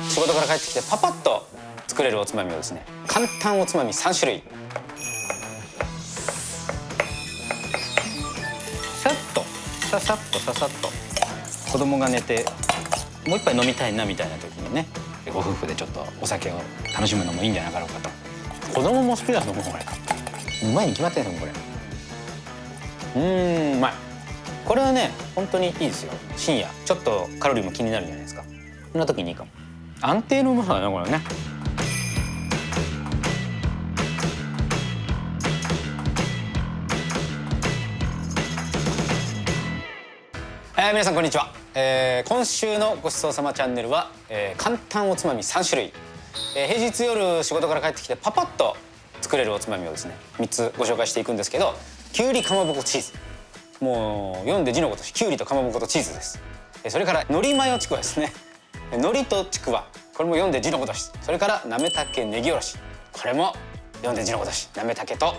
仕事から帰ってきてパパッと作れるおつまみをですね、簡単おつまみ3種類さっとささっとささっと、子供が寝てもう一杯飲みたいなみたいな時にね、ご夫婦でちょっとお酒を楽しむのもいいんじゃなかろうかと。子供も好きだと思う。これうまいに決まってるのこれ。うまい。これはね本当にいいですよ。深夜ちょっとカロリーも気になるじゃないですか。そんな時にいいかも。安定のうまさだなこれね。皆さんこんにちは。今週のごちそうさまチャンネルは、簡単おつまみ3種類、平日夜仕事から帰ってきてパパッと作れるおつまみをですね3つご紹介していくんですけど、きゅうりかまぼこチーズ、もう読んで字のごとしきゅうりとかまぼことチーズです。それから海苔マヨちくわですね。海苔とちくわ、これも読んで字のごとし。それからなめたけネギおろし、これも読んで字のごとし。なめたけと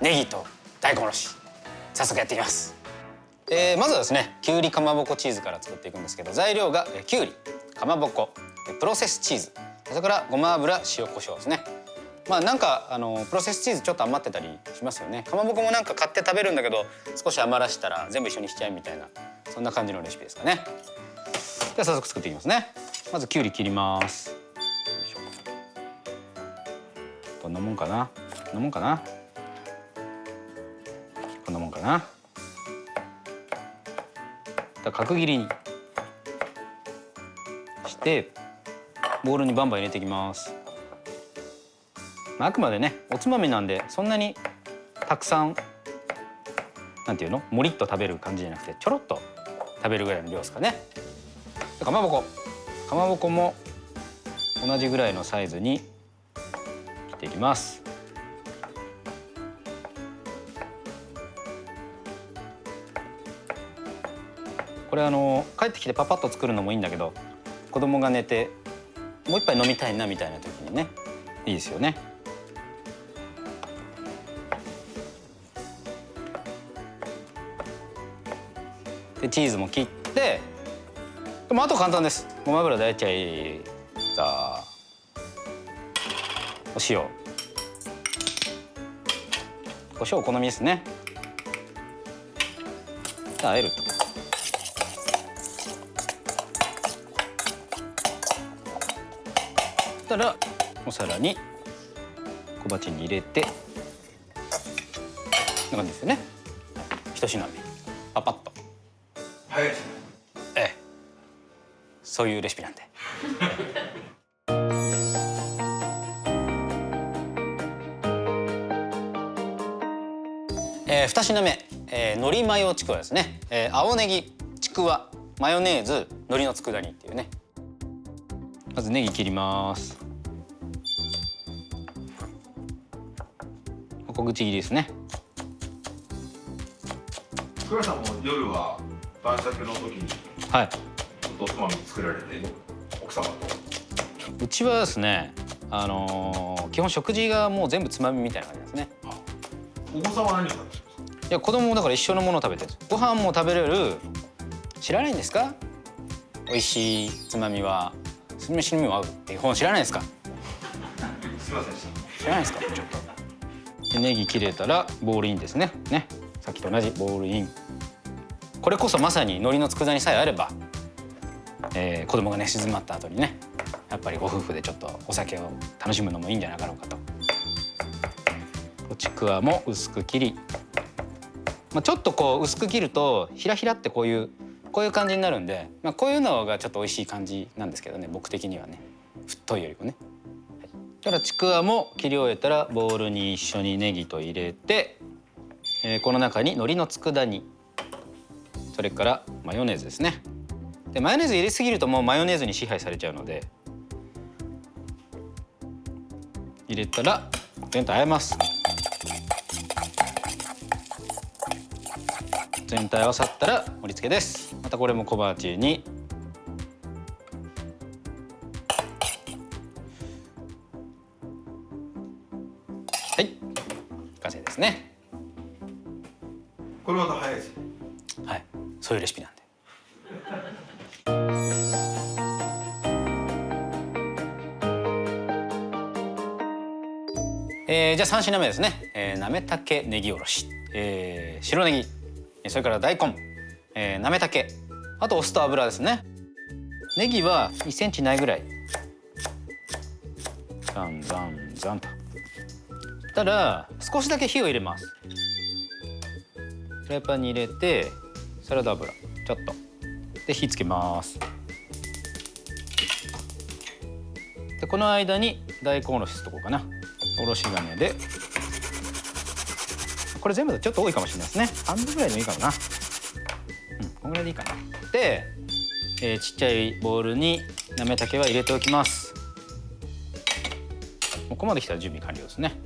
ネギと大根おろし。早速やっていきます。まずはですねきゅうりかまぼこチーズから作っていくんですけど、材料がきゅうり、かまぼこ、プロセスチーズ、それからごま油、塩コショウですね。まあなんかプロセスチーズちょっと余ってたりしますよね。かまぼこもなんか買って食べるんだけど少し余らしたら全部一緒にしちゃえみたいな、そんな感じのレシピですかね。では早速作っていきますね。まずきゅうり切ります。こんなもんかな、こんなもんかな、こんなもんかな。角切りにしてボウルにバンバン入れていきます。あくまでねおつまみなんでそんなにたくさんなんていうのもりっと食べる感じじゃなくてちょろっと食べるぐらいの量ですかね。かまぼこも同じぐらいのサイズに切っていきます。これ帰ってきてパパッと作るのもいいんだけど、子供が寝てもう一杯飲みたいなみたいな時にねいいですよね。でチーズも切って、でもあと簡単です。ごま油大体さお塩、お好みですね。で和えると。そしたらお皿に小鉢に入れて、こんな感じですよね。一品目パパッと。早いですね。そういうレシピなんで。2品目、海苔マヨちくわですね。青ネギ、ちくわ、マヨネーズ、海苔の佃煮っていうね。まずネギ切ります。小口切りですね。福原さんも夜は晩酌の時にはい。おつまみ作られて奥様と。うちはですね、基本食事がもう全部つまみみたいな感じですね。お子さんは何を食べてるんですか？いや子供もだから一緒のものを食べてるんです。ご飯も食べれる。知らないんですか？美味しいつまみは酢飯にも合うっていう本知らないですか？すみませんでし知らないですか？ちょっと。でネギ切れたらボウルインですね。さっきと同じボウルイン。これこそまさに海苔の佃煮さえあれば、子供がね静まった後にねやっぱりご夫婦でちょっとお酒を楽しむのもいいんじゃなかろうかと。ちくわも薄く切り、ちょっとこう薄く切るとひらひらってこういう感じになるんで、こういうのがちょっと美味しい感じなんですけどね、僕的にはね太いよりもね。だからちくわも切り終えたらボウルに一緒にネギと入れて、この中に海苔の佃煮、それからマヨネーズですね。でマヨネーズ入れすぎるともうマヨネーズに支配されちゃうので、入れたら全体和えます。全体合わさったら盛り付けです。またこれも小鉢にはい完成ですね。これまた早いですね。はい、そういうレシピなんで。じゃあ3品目ですね、なめたけネギおろし、白ネギ、それから大根、なめたけ、あとお酢と油ですね。ネギは2センチないぐらいザンザンザンと。したら少しだけ火を入れます。フライパンに入れてサラダ油ちょっとで火つけます。でこの間に大根おろししとこうかな。おろし金でこれ全部でちょっと多いかもしれないですね。半分ぐらいでもいいかもな。こんぐらいでいいかな。で、ちっちゃいボウルになめたけは入れておきます。ここまで来たら準備完了ですね。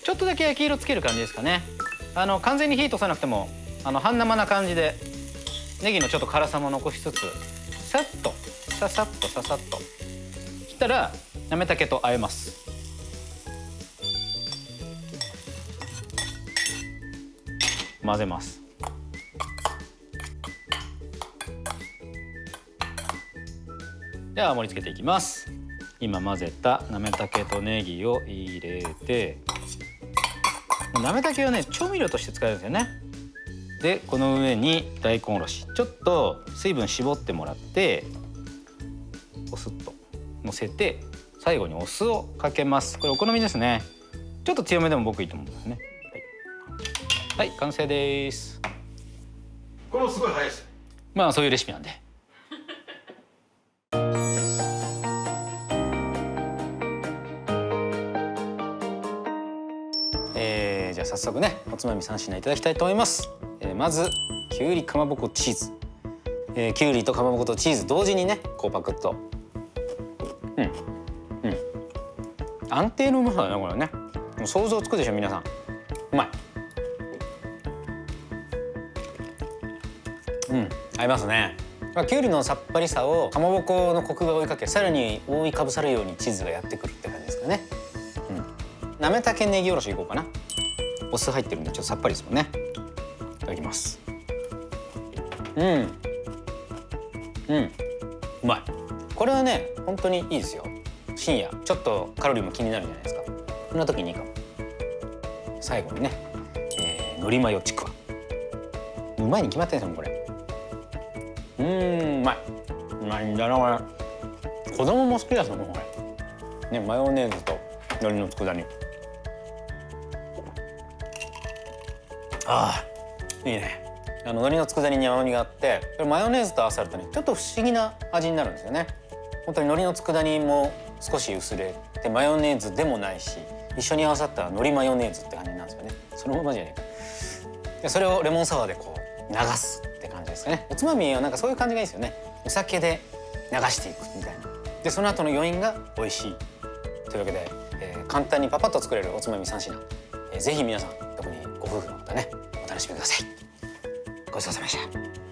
ちょっとだけ焼き色つける感じですかね。完全に火通さなくても半生な感じでネギのちょっと辛さも残しつつさっとささっとささっとしたらなめたけと和えます。混ぜます。では盛り付けていきます。今混ぜたなめたけとネギを入れて、なめたけはね調味料として使えるんですよね。でこの上に大根おろしちょっと水分絞ってもらってお酢とのせて最後にお酢をかけます。これお好みですね。ちょっと強めでも僕いいと思うんですね。はい、完成です。これもすごい早いです。まあそういうレシピなんで。じゃあ早速ねおつまみ3品いただきたいと思います。まずきゅうりかまぼこチーズ、きゅうりとかまぼことチーズ同時にねこうパクッと、安定のうまさだねこれね。もう想像つくでしょ皆さん。うまい。合いますね。きゅうりのさっぱりさをかまぼこのコクが追いかけ、さらに覆いかぶさるようにチーズがやってくるって感じですかね。なめたけネギおろしいこうかな。お酢入ってるんでちょっとさっぱりですもんね。いただきます。うまい。これはね本当にいいですよ。深夜ちょっとカロリーも気になるじゃないですか。そんな時にいいかも。最後にね、のりマヨちくわ。うまいに決まってるんですよこれ。うまい。うまいんだなこれ。子供も好きだと思うこれ。ねマヨネーズとのりの佃煮。いいね。海苔の佃煮に甘みがあって、マヨネーズと合わさるとねちょっと不思議な味になるんですよね。本当に海苔の佃煮も少し薄れてマヨネーズでもないし、一緒に合わさったら海苔マヨネーズって感じなんですよね。そのままじゃないか。でそれをレモンサワーでこう流すって感じですかね。おつまみはなんかそういう感じがいいですよね。お酒で流していくみたいな。でその後の余韻が美味しいというわけで、簡単にパパッと作れるおつまみ3品、ぜひ皆さん特にご夫婦の方ねお楽しみください。ごちそうさまでした。